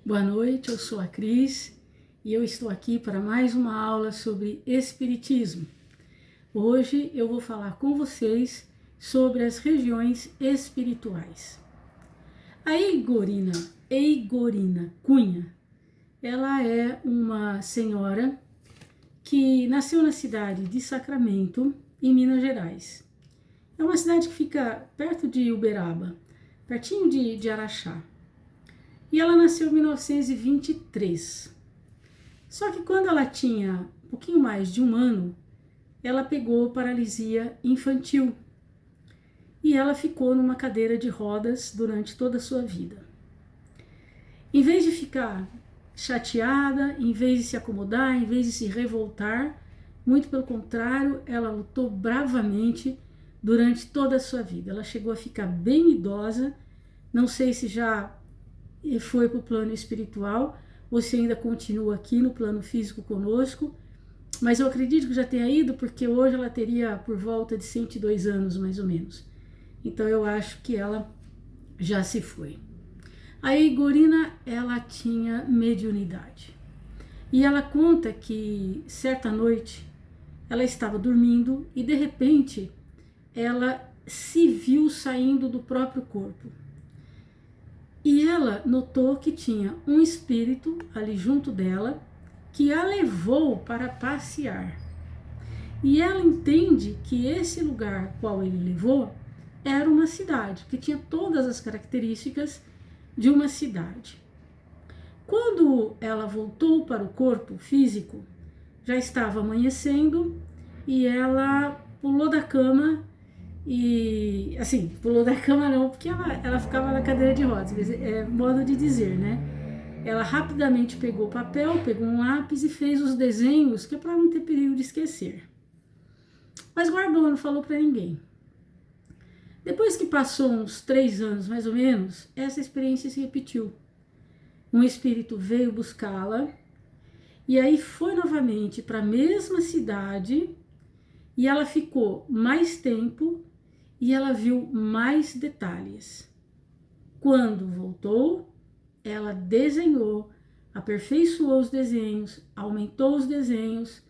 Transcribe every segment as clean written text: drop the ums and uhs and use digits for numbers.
Boa noite, eu sou a Cris e eu estou aqui para mais uma aula sobre Espiritismo. Hoje eu vou falar com vocês sobre as regiões espirituais. A Eigorina Cunha, ela é uma senhora que nasceu na cidade de Sacramento, em Minas Gerais. É uma cidade que fica perto de Uberaba, pertinho de Araxá. E ela nasceu em 1923. Só que quando ela tinha um pouquinho mais de um ano, ela pegou paralisia infantil. E ela ficou numa cadeira de rodas durante toda a sua vida. Em vez de ficar chateada, em vez de se acomodar, em vez de se revoltar, muito pelo contrário, ela lutou bravamente durante toda a sua vida. Ela chegou a ficar bem idosa, não sei se já foi para o plano espiritual, ou se ainda continua aqui no plano físico conosco, mas eu acredito que já tenha ido, porque hoje ela teria por volta de 102 anos, mais ou menos. Então eu acho que ela já se foi. A Eigorina, ela tinha mediunidade. E ela conta que certa noite ela estava dormindo e de repente ela se viu saindo do próprio corpo. E ela notou que tinha um espírito ali junto dela que a levou para passear. E ela entende que esse lugar qual ele levou era uma cidade, que tinha todas as características de uma cidade. Quando ela voltou para o corpo físico, já estava amanhecendo e ela pulou da cama. E assim, pulou da cama não, porque ela ficava na cadeira de rodas, é modo de dizer, né? Ela rapidamente pegou o papel, pegou um lápis e fez os desenhos, que é para não ter perigo de esquecer. Mas guardou, não falou para ninguém. Depois que passou uns 3 anos, mais ou menos, essa experiência se repetiu. Um espírito veio buscá-la e aí foi novamente para a mesma cidade e ela ficou mais tempo e ela viu mais detalhes. Quando voltou, ela desenhou, aperfeiçoou os desenhos, aumentou os desenhos.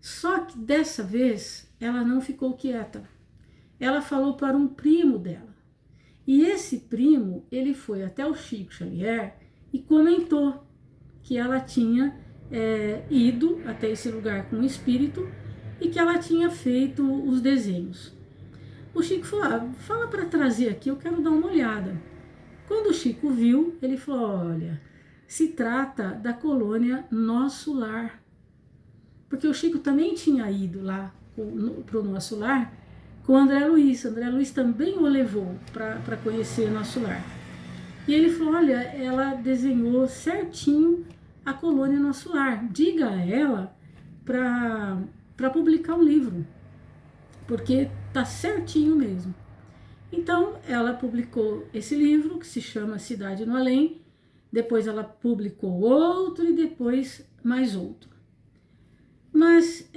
Só que dessa vez ela não ficou quieta. Ela falou para um primo dela. E esse primo, ele foi até o Chico Xavier e comentou que ela tinha ido até esse lugar com o espírito e que ela tinha feito os desenhos. O Chico falou, fala para trazer aqui, eu quero dar uma olhada. Quando o Chico viu, ele falou, olha, se trata da colônia Nosso Lar. Porque o Chico também tinha ido lá para o Nosso Lar com o André Luiz. O André Luiz também o levou para conhecer Nosso Lar. E ele falou, olha, ela desenhou certinho a colônia Nosso Lar. Diga a ela para publicar um livro, porque tá certinho mesmo. Então ela publicou esse livro que se chama Cidade no Além, depois ela publicou outro e depois mais outro. Mas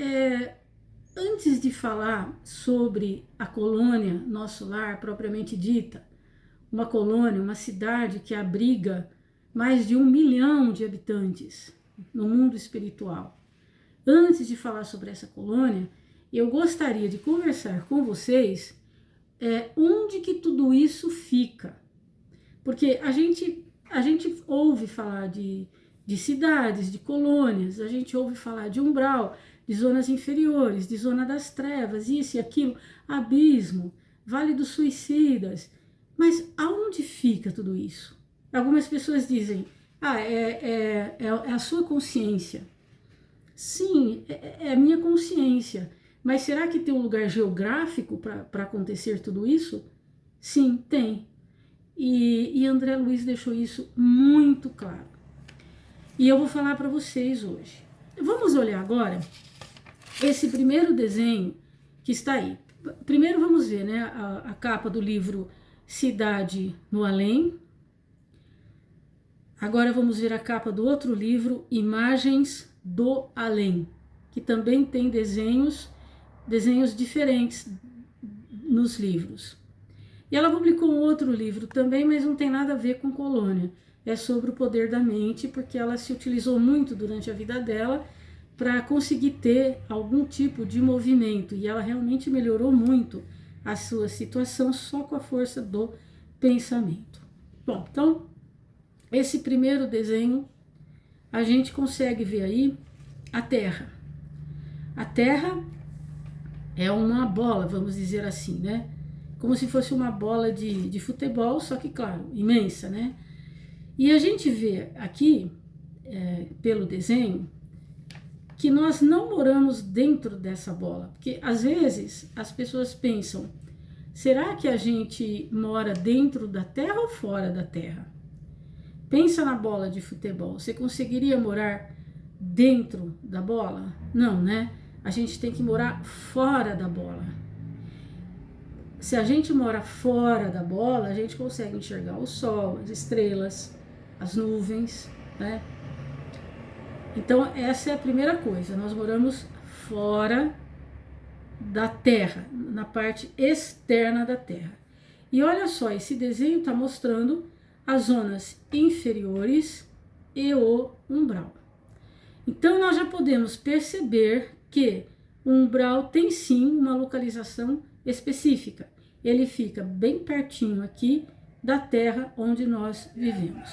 antes de falar sobre a colônia Nosso Lar propriamente dita, uma colônia, uma cidade que abriga mais de 1 milhão de habitantes no mundo espiritual, antes de falar sobre essa colônia, eu gostaria de conversar com vocês onde que tudo isso fica. Porque a gente ouve falar de cidades, de colônias, a gente ouve falar de umbral, de zonas inferiores, de zona das trevas, isso e aquilo, abismo, Vale dos Suicidas. Mas aonde fica tudo isso? Algumas pessoas dizem, é a sua consciência. Sim, é a minha consciência. Mas será que tem um lugar geográfico para acontecer tudo isso? Sim, tem. E André Luiz deixou isso muito claro. E eu vou falar para vocês hoje. Vamos olhar agora esse primeiro desenho que está aí. Primeiro vamos ver, né, a capa do livro Cidade no Além. Agora vamos ver a capa do outro livro, Imagens do Além, que também tem desenhos diferentes nos livros. E ela publicou um outro livro também, mas não tem nada a ver com colônia. é sobre o poder da mente, porque ela se utilizou muito durante a vida dela para conseguir ter algum tipo de movimento, e ela realmente melhorou muito a sua situação só com a força do pensamento. Bom, então, esse primeiro desenho, a gente consegue ver aí a Terra. A Terra é uma bola, vamos dizer assim, né? Como se fosse uma bola de futebol, só que, claro, imensa, né? E a gente vê aqui, pelo desenho, que nós não moramos dentro dessa bola. Porque, às vezes, as pessoas pensam, será que a gente mora dentro da Terra ou fora da Terra? Pensa na bola de futebol, você conseguiria morar dentro da bola? Não, né? A gente tem que morar fora da bola. Se a gente mora fora da bola, a gente consegue enxergar o sol, as estrelas, as nuvens, né? Então, essa é a primeira coisa, nós moramos fora da Terra, na parte externa da Terra. E olha só, esse desenho está mostrando as zonas inferiores e o umbral. Então, nós já podemos perceber que o umbral tem sim uma localização específica. Ele fica bem pertinho aqui da terra onde nós vivemos.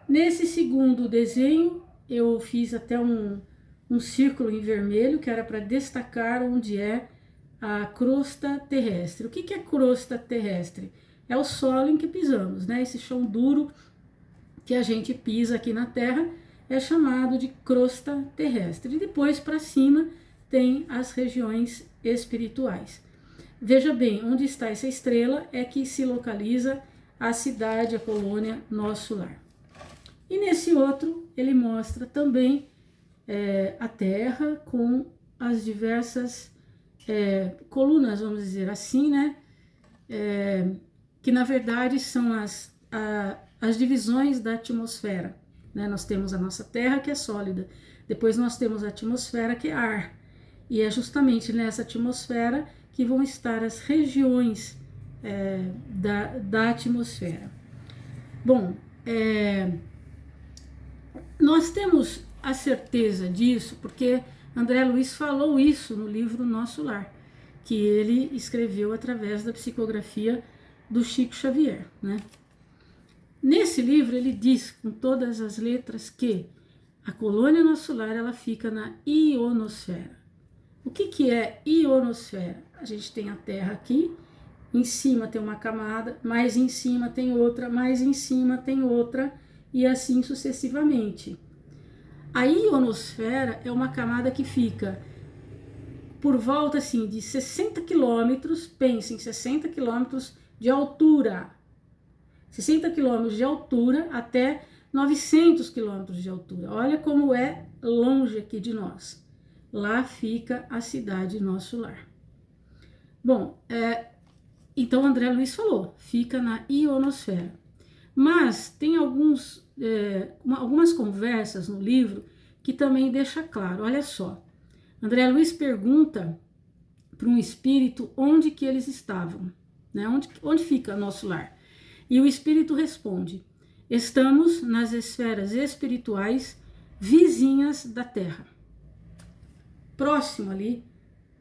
Nesse segundo desenho, eu fiz até um círculo em vermelho, que era para destacar onde é a crosta terrestre. O que é crosta terrestre? É o solo em que pisamos, né? Esse chão duro que a gente pisa aqui na Terra é chamado de crosta terrestre. E depois para cima tem as regiões espirituais. Veja bem, onde está essa estrela é que se localiza a cidade, a colônia, nosso lar. E nesse outro ele mostra também a Terra com as diversas colunas, vamos dizer assim, né? Que na verdade são as divisões da atmosfera, né? Nós temos a nossa Terra, que é sólida, depois nós temos a atmosfera, que é ar, e é justamente nessa atmosfera que vão estar as regiões da atmosfera. Bom, nós temos a certeza disso porque André Luiz falou isso no livro Nosso Lar, que ele escreveu através da psicografia do Chico Xavier, né? Nesse livro ele diz com todas as letras que a colônia Nosso Lar ela fica na ionosfera. O que é ionosfera? A gente tem a Terra aqui, em cima tem uma camada, mais em cima tem outra, mais em cima tem outra, e assim sucessivamente. A ionosfera é uma camada que fica por volta assim, de 60 quilômetros, pense em 60 quilômetros de altura, 60 quilômetros de altura até 900 quilômetros de altura. Olha como é longe aqui de nós. Lá fica a cidade Nosso Lar. Bom, então André Luiz falou, fica na ionosfera. Mas tem algumas conversas no livro que também deixa claro, olha só. André Luiz pergunta para um espírito onde que eles estavam, né? Onde fica Nosso Lar? E o espírito responde, estamos nas esferas espirituais vizinhas da Terra. Próximo ali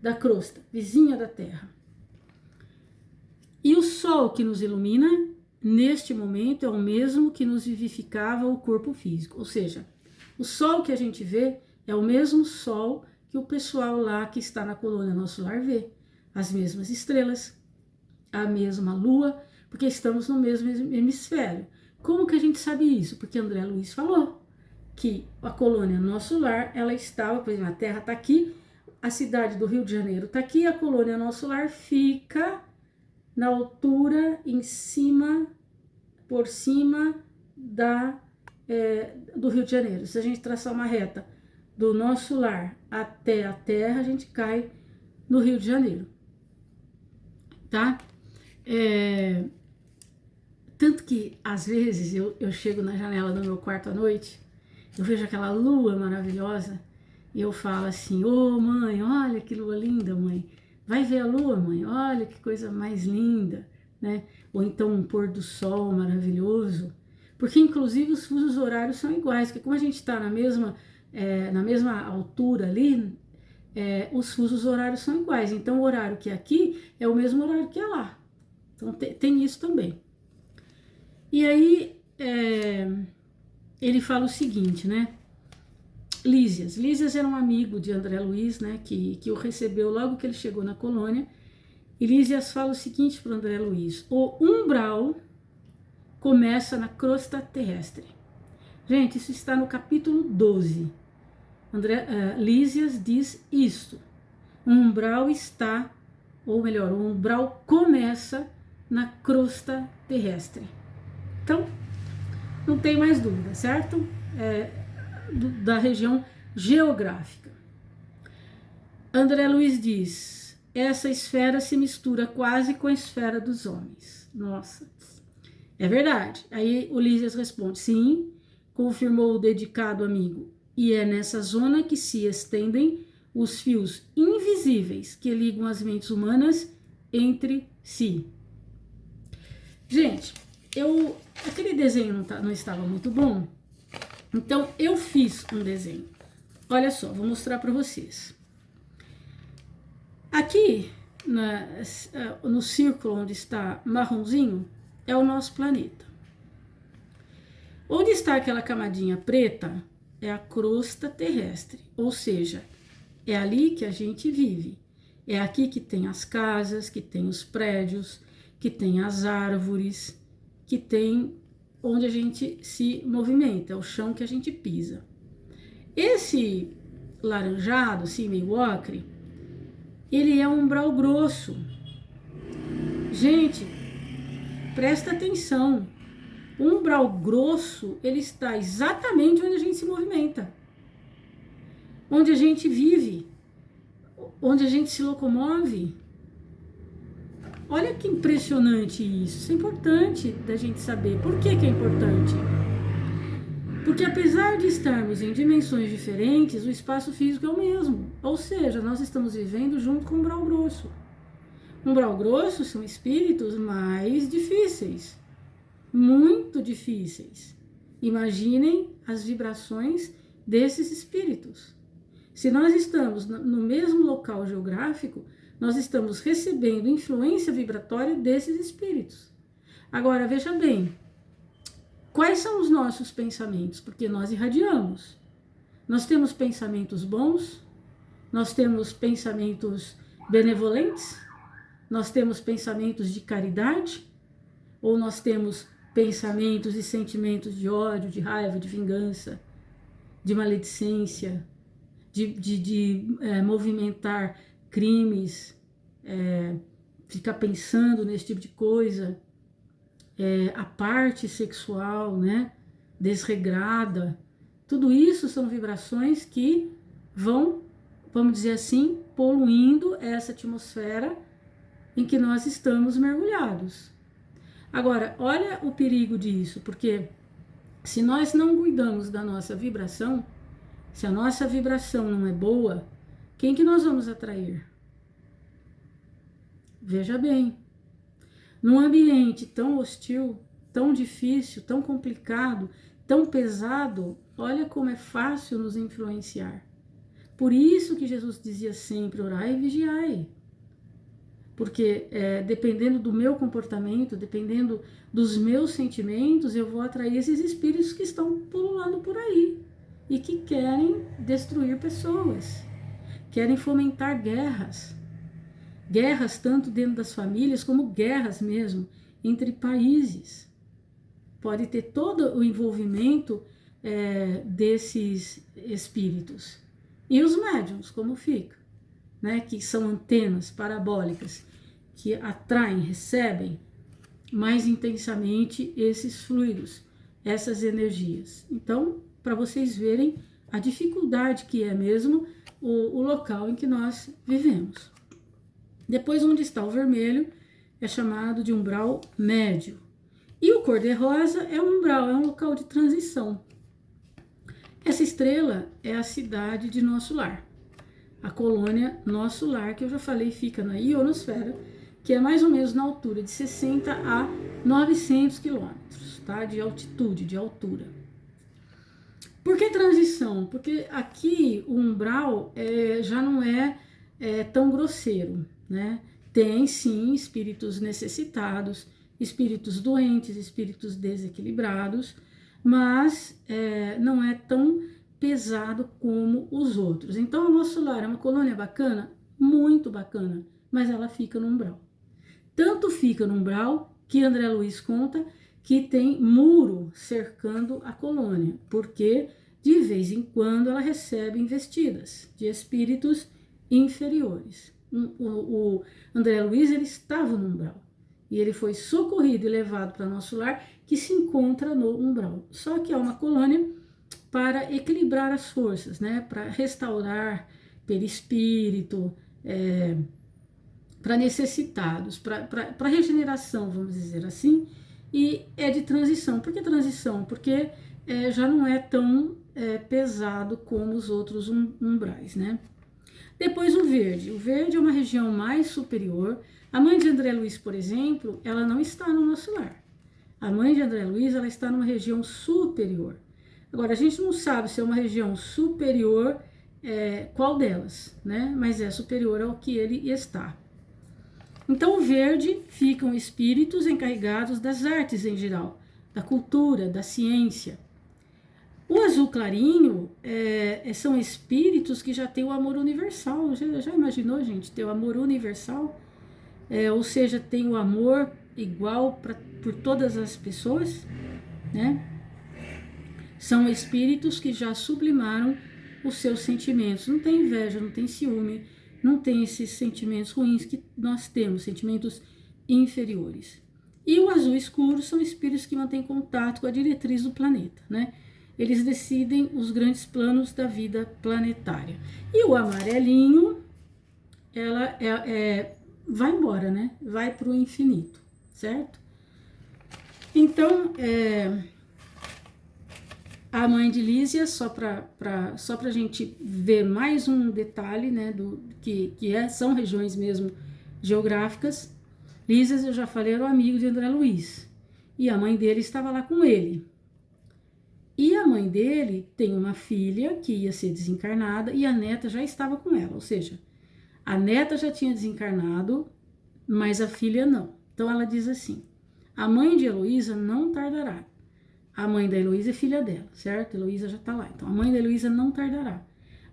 da crosta, vizinha da Terra. E o sol que nos ilumina, neste momento, é o mesmo que nos vivificava o corpo físico. Ou seja, o sol que a gente vê é o mesmo sol que o pessoal lá que está na colônia Nosso Lar vê. As mesmas estrelas, a mesma lua, porque estamos no mesmo hemisfério. Como que a gente sabe isso? Porque André Luiz falou que a colônia Nosso Lar, ela estava, por exemplo, a Terra está aqui, a cidade do Rio de Janeiro está aqui, a colônia Nosso Lar fica na altura, em cima, por cima do Rio de Janeiro. Se a gente traçar uma reta do Nosso Lar até a Terra, a gente cai no Rio de Janeiro, tá? Tanto que, às vezes, eu chego na janela do meu quarto à noite, eu vejo aquela lua maravilhosa, e eu falo assim, ô mãe, olha que lua linda, mãe. Vai ver a lua, mãe, olha que coisa mais linda, né? Ou então um pôr do sol maravilhoso. porque inclusive os fusos horários são iguais, porque como a gente está na mesma altura ali, os fusos horários são iguais. Então o horário que é aqui é o mesmo horário que é lá. Então tem isso também. E aí ele fala o seguinte, né? Lísias era um amigo de André Luiz, né? Que o recebeu logo que ele chegou na colônia. E Lísias fala o seguinte para André Luiz: o umbral começa na crosta terrestre. Gente, isso está no capítulo 12. Lísias diz isto. O umbral está, ou melhor, o umbral começa na crosta terrestre. Então, não tem mais dúvida, certo? Da região geográfica. André Luiz diz: essa esfera se mistura quase com a esfera dos homens. Nossa, é verdade. Aí o Lísias responde: sim, confirmou o dedicado amigo, e é nessa zona que se estendem os fios invisíveis que ligam as mentes humanas entre si. Gente, aquele desenho não estava muito bom, então eu fiz um desenho. Olha só, vou mostrar para vocês. Aqui no círculo onde está marronzinho é o nosso planeta. Onde está aquela camadinha preta é a crosta terrestre, ou seja, é ali que a gente vive. É aqui que tem as casas, que tem os prédios, que tem as árvores, que tem onde a gente se movimenta, é o chão que a gente pisa. Esse laranjado, assim, meio ocre, ele é um umbral grosso. Gente, presta atenção. O umbral grosso, ele está exatamente onde a gente se movimenta, onde a gente vive, onde a gente se locomove. Olha que impressionante isso. Isso é importante da gente saber. Por que é importante? Porque apesar de estarmos em dimensões diferentes, o espaço físico é o mesmo. Ou seja, nós estamos vivendo junto com o umbral grosso. O umbral grosso são espíritos mais difíceis. Muito difíceis. Imaginem as vibrações desses espíritos. Se nós estamos no mesmo local geográfico, nós estamos recebendo influência vibratória desses espíritos. Agora, veja bem, quais são os nossos pensamentos? Porque nós irradiamos. Nós temos pensamentos bons, nós temos pensamentos benevolentes, nós temos pensamentos de caridade, ou nós temos pensamentos e sentimentos de ódio, de raiva, de vingança, de maledicência, de movimentar crimes, ficar pensando nesse tipo de coisa, a parte sexual, né, desregrada. Tudo isso são vibrações que vão, vamos dizer assim, poluindo essa atmosfera em que nós estamos mergulhados. Agora, olha o perigo disso, porque se nós não cuidamos da nossa vibração, se a nossa vibração não é boa, quem que nós vamos atrair? Veja bem, num ambiente tão hostil, tão difícil, tão complicado, tão pesado, olha como é fácil nos influenciar. Por isso que Jesus dizia sempre: orai e vigiai. Porque dependendo do meu comportamento, dependendo dos meus sentimentos, eu vou atrair esses espíritos que estão pululando por aí e que querem destruir pessoas, querem fomentar guerras. Guerras tanto dentro das famílias como guerras mesmo entre países. Pode ter todo o envolvimento desses espíritos. E os médiuns, como fica? Né, que são antenas parabólicas que atraem, recebem mais intensamente esses fluidos, essas energias. Então, para vocês verem a dificuldade que é mesmo o local em que nós vivemos. Depois, onde está o vermelho, é chamado de umbral médio. E o cor-de-rosa é um umbral, é um local de transição. Essa estrela é a cidade de nosso lar. A colônia Nosso Lar, que eu já falei, fica na ionosfera, que é mais ou menos na altura de 60 a 900 quilômetros, tá? De altitude, de altura. Por que transição? Porque aqui o umbral já não é tão grosseiro, né? Tem sim espíritos necessitados, espíritos doentes, espíritos desequilibrados, mas não é tão pesado como os outros. Então, o nosso lar é uma colônia bacana, muito bacana, mas ela fica no umbral. Tanto fica no umbral que André Luiz conta que tem muro cercando a colônia, porque de vez em quando ela recebe investidas de espíritos inferiores. O André Luiz, ele estava no umbral e ele foi socorrido e levado para nosso lar, que se encontra no umbral. Só que é uma colônia para equilibrar as forças, né? Para restaurar perispírito, para necessitados, para regeneração, vamos dizer assim, e é de transição. Por que transição? Porque já não é tão pesado como os outros umbrais, né? Depois o verde. O verde é uma região mais superior. A mãe de André Luiz, por exemplo, ela não está no nosso lar. A mãe de André Luiz, ela está numa região superior. Agora, a gente não sabe se é uma região superior, qual delas, né? Mas é superior ao que ele está. Então, o verde ficam espíritos encarregados das artes em geral, da cultura, da ciência. O azul clarinho são espíritos que já têm o amor universal. Já imaginou, gente, ter o amor universal? Ou seja, tem o amor igual por todas as pessoas, né? São espíritos que já sublimaram os seus sentimentos. Não tem inveja, não tem ciúme, não tem esses sentimentos ruins que nós temos, sentimentos inferiores. E o azul escuro são espíritos que mantêm contato com a diretriz do planeta, né? Eles decidem os grandes planos da vida planetária. E o amarelinho, ela vai embora, né? Vai para o infinito, certo? Então, a mãe de Lísia, só para a gente ver mais um detalhe, né, são regiões mesmo geográficas. Lísias, eu já falei, era o amigo de André Luiz, e a mãe dele estava lá com ele. E a mãe dele tem uma filha que ia ser desencarnada e a neta já estava com ela, ou seja, a neta já tinha desencarnado, mas a filha não. Então ela diz assim: a mãe de Heloísa não tardará. A mãe da Heloísa é filha dela, certo? Heloísa já está lá. Então a mãe da Heloísa não tardará.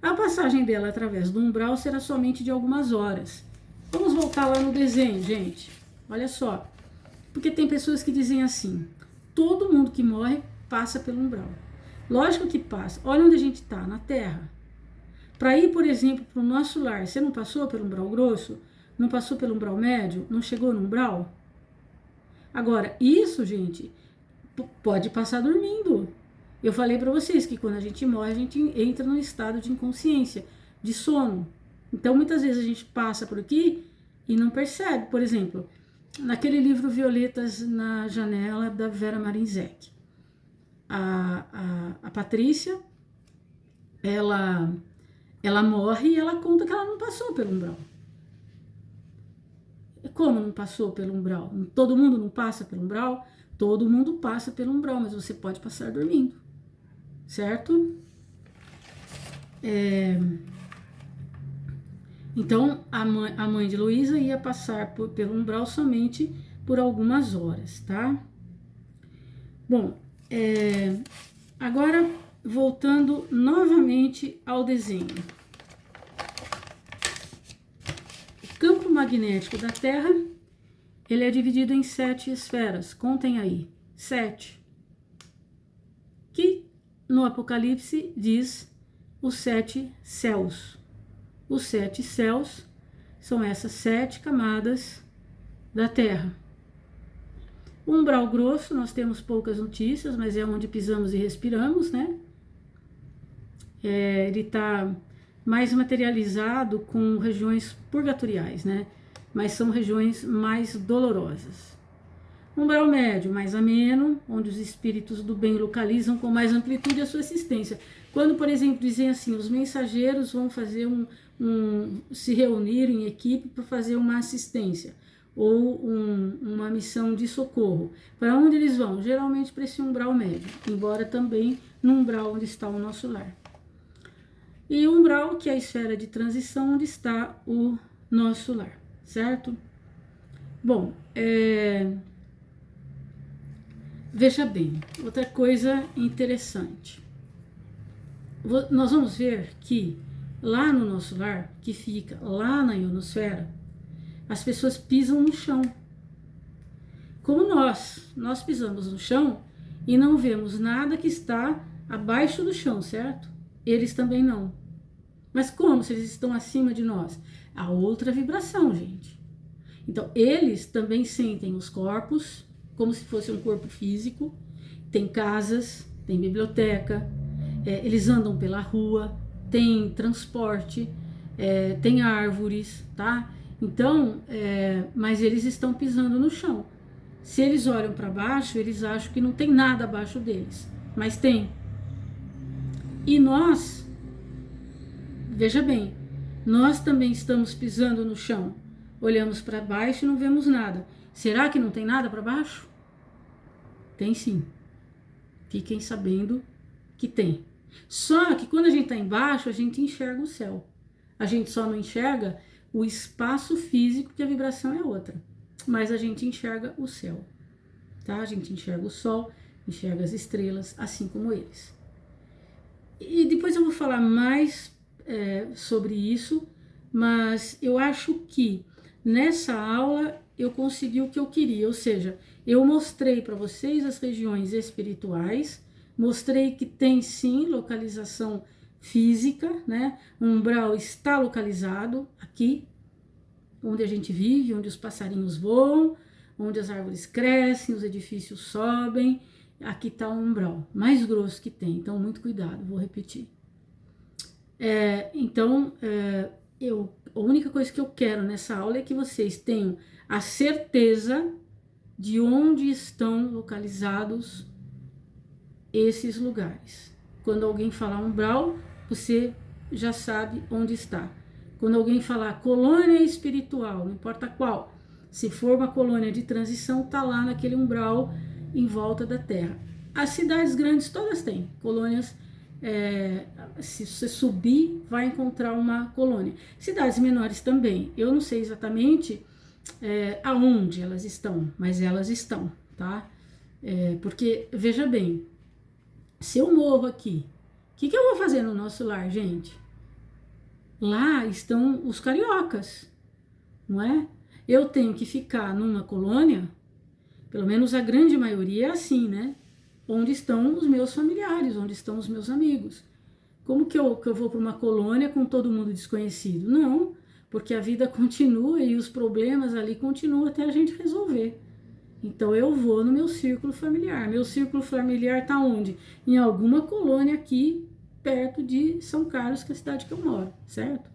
A passagem dela através do umbral será somente de algumas horas. Vamos voltar lá no desenho, gente. Olha só. Porque tem pessoas que dizem assim: todo mundo que morre passa pelo umbral. Lógico que passa. Olha onde a gente está, na Terra. Para ir, por exemplo, para o nosso lar, você não passou pelo umbral grosso? Não passou pelo umbral médio? Não chegou no umbral? Agora, isso, gente, pode passar dormindo. Eu falei para vocês que quando a gente morre, a gente entra num estado de inconsciência, de sono. Então, muitas vezes a gente passa por aqui e não percebe. Por exemplo, naquele livro Violetas na Janela, da Vera Marinzec, a Patrícia, ela morre e ela conta que ela não passou pelo umbral. Como não passou pelo umbral? Todo mundo não passa pelo umbral? Todo mundo passa pelo umbral, mas você pode passar dormindo, certo? Então, a mãe de Heloísa ia passar pelo umbral somente por algumas horas, tá? Bom, agora voltando novamente ao desenho. O campo magnético da Terra, ele é dividido em 7 esferas. Contem aí, 7. Que no Apocalipse diz os 7 céus. Os 7 céus são essas 7 camadas da Terra. O umbral grosso, nós temos poucas notícias, mas é onde pisamos e respiramos, né? Ele está mais materializado com regiões purgatoriais, né? Mas são regiões mais dolorosas. Umbral médio, mais ameno, onde os espíritos do bem localizam com mais amplitude a sua assistência. Quando, por exemplo, dizem assim, os mensageiros vão fazer se reunir em equipe para fazer uma assistência. ou uma missão de socorro. Para onde eles vão? Geralmente para esse umbral médio, embora também no umbral onde está o nosso lar. E o umbral, que é a esfera de transição, onde está o nosso lar, certo? Bom, veja bem, outra coisa interessante. Nós vamos ver que lá no nosso lar, que fica lá na ionosfera, as pessoas pisam no chão. Como nós pisamos no chão e não vemos nada que está abaixo do chão, certo? Eles também não. Mas como se eles estão acima de nós? Há outra vibração, gente. Então, eles também sentem os corpos como se fosse um corpo físico. Tem casas, tem biblioteca, eles andam pela rua, tem transporte, tem árvores, tá? Então, mas eles estão pisando no chão. Se eles olham para baixo, eles acham que não tem nada abaixo deles, mas tem. E nós, veja bem, nós também estamos pisando no chão. Olhamos para baixo e não vemos nada. Será que não tem nada para baixo? Tem sim. Fiquem sabendo que tem. Só que quando a gente está embaixo, a gente enxerga o céu. A gente só não enxerga o espaço físico, que a vibração é outra. Mas a gente enxerga o céu, tá? A gente enxerga o sol, enxerga as estrelas, assim como eles. E depois eu vou falar mais sobre isso, mas eu acho que nessa aula eu consegui o que eu queria, ou seja, eu mostrei para vocês as regiões espirituais, mostrei que tem sim localização física, né? O umbral está localizado aqui, onde a gente vive, onde os passarinhos voam, onde as árvores crescem, os edifícios sobem. Aqui está o umbral mais grosso que tem, então muito cuidado, vou repetir. A única coisa que eu quero nessa aula é que vocês tenham a certeza de onde estão localizados esses lugares. Quando alguém falar umbral, você já sabe onde está. Quando alguém falar colônia espiritual, não importa qual, se for uma colônia de transição, está lá naquele umbral em volta da Terra. As cidades grandes todas têm colônias. Se você subir, vai encontrar uma colônia. Cidades menores também. Eu não sei exatamente aonde elas estão, mas elas estão, tá? Porque, veja bem, se eu morro aqui, o que eu vou fazer no nosso lar, gente? Lá estão os cariocas, não é? Eu tenho que ficar numa colônia, pelo menos a grande maioria é assim, né? Onde estão os meus familiares, onde estão os meus amigos. Como que eu vou para uma colônia com todo mundo desconhecido? Não, porque a vida continua e os problemas ali continuam até a gente resolver. Então eu vou no meu círculo familiar. Meu círculo familiar está onde? Em alguma colônia aqui perto de São Carlos, que é a cidade que eu moro, certo?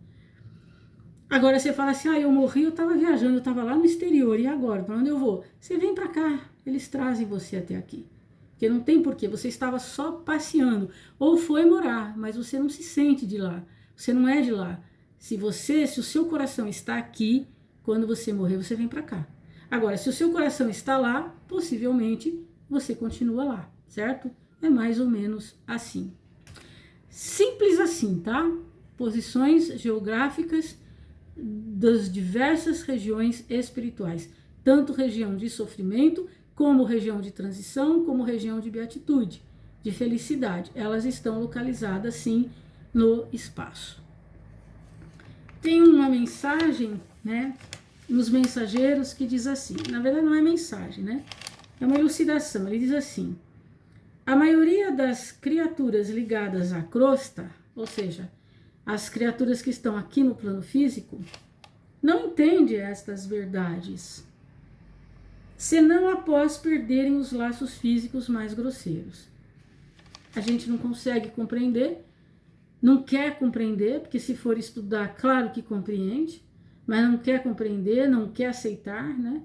Agora você fala assim, eu morri, eu estava viajando, eu estava lá no exterior, e agora? Para onde eu vou? Você vem para cá, eles trazem você até aqui. Porque não tem porquê, você estava só passeando, ou foi morar, mas você não se sente de lá, você não é de lá. Se o seu coração está aqui, quando você morrer, você vem para cá. Agora, se o seu coração está lá, possivelmente você continua lá, certo? É mais ou menos assim. Simples assim, tá? Posições geográficas das diversas regiões espirituais, tanto região de sofrimento, como região de transição, como região de beatitude, de felicidade. Elas estão localizadas, sim, no espaço. Tem uma mensagem, né, nos mensageiros que diz assim, na verdade não é mensagem, né, é uma elucidação. Ele diz assim: a maioria das criaturas ligadas à crosta, ou seja, as criaturas que estão aqui no plano físico, não entende estas verdades, senão após perderem os laços físicos mais grosseiros. A gente não consegue compreender, não quer compreender, porque se for estudar, claro que compreende, mas não quer compreender, não quer aceitar, né?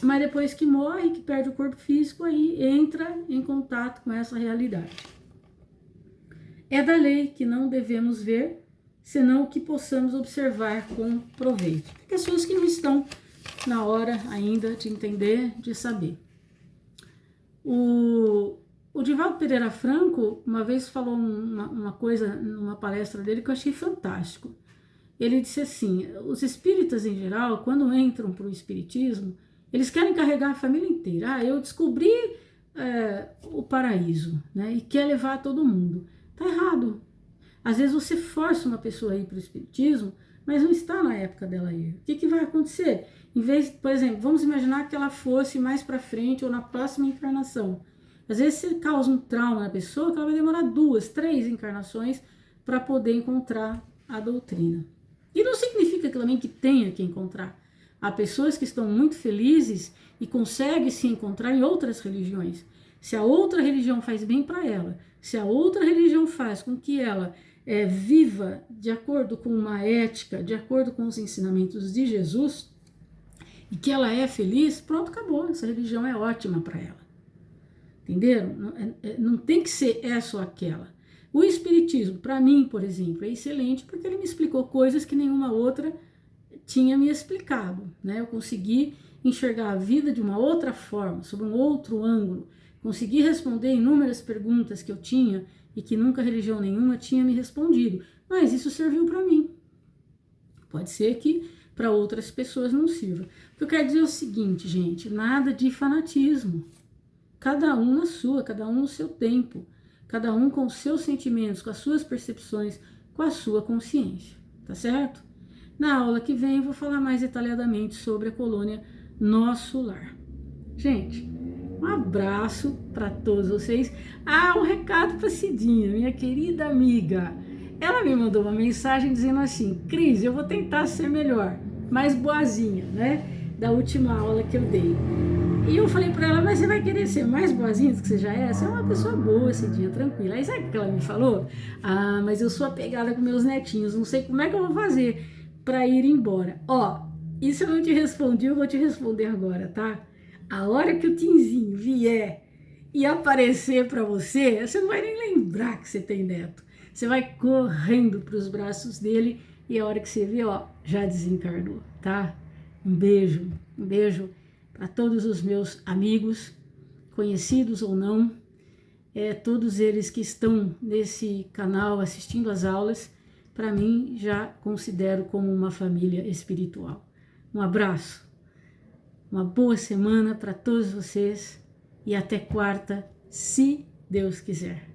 Mas depois que morre, que perde o corpo físico, aí entra em contato com essa realidade. É da lei que não devemos ver senão que possamos observar com proveito. Pessoas que não estão na hora ainda de entender, de saber. O Divaldo Pereira Franco uma vez falou uma coisa numa palestra dele que eu achei fantástico. Ele disse assim, os espíritas em geral, quando entram para o espiritismo, eles querem carregar a família inteira. Ah, eu descobri o paraíso, né? E quer levar todo mundo. Tá errado. Às vezes você força uma pessoa a ir para o espiritismo, mas não está na época dela ir. O que vai acontecer? Em vez, por exemplo, vamos imaginar que ela fosse mais para frente ou na próxima encarnação. Às vezes você causa um trauma na pessoa que ela vai demorar 2, 3 encarnações para poder encontrar a doutrina. E não significa também que tenha que encontrar. Há pessoas que estão muito felizes e conseguem se encontrar em outras religiões. Se a outra religião faz bem para ela, se a outra religião faz com que ela viva de acordo com uma ética, de acordo com os ensinamentos de Jesus, e que ela é feliz, pronto, acabou. Essa religião é ótima para ela. Entenderam? Não tem que ser essa ou aquela. O espiritismo, para mim, por exemplo, é excelente porque ele me explicou coisas que nenhuma outra tinha me explicado, né? Eu consegui enxergar a vida de uma outra forma, sob um outro ângulo. Consegui responder inúmeras perguntas que eu tinha e que nunca religião nenhuma tinha me respondido. Mas isso serviu para mim. Pode ser que para outras pessoas não sirva. O que eu quero dizer é o seguinte, gente, nada de fanatismo. Cada um na sua, cada um no seu tempo. Cada um com os seus sentimentos, com as suas percepções, com a sua consciência, tá certo? Na aula que vem eu vou falar mais detalhadamente sobre a colônia Nosso Lar. Gente, um abraço para todos vocês. Ah, um recado para Cidinha, minha querida amiga. Ela me mandou uma mensagem dizendo assim, Cris, eu vou tentar ser melhor, mais boazinha, né? Da última aula que eu dei. E eu falei pra ela, mas você vai querer ser mais boazinha do que você já é? Você é uma pessoa boa, Cidinha, tranquila. Aí sabe o que ela me falou? Ah, mas eu sou apegada com meus netinhos, não sei como é que eu vou fazer pra ir embora. Ó, isso eu não te respondi, eu vou te responder agora, tá? A hora que o Tinzinho vier e aparecer pra você, você não vai nem lembrar que você tem neto. Você vai correndo pros braços dele e a hora que você vê, ó, já desencarnou, tá? Um beijo para todos os meus amigos, conhecidos ou não, todos eles que estão nesse canal assistindo às aulas, para mim já considero como uma família espiritual. Um abraço, uma boa semana para todos vocês e até quarta, se Deus quiser.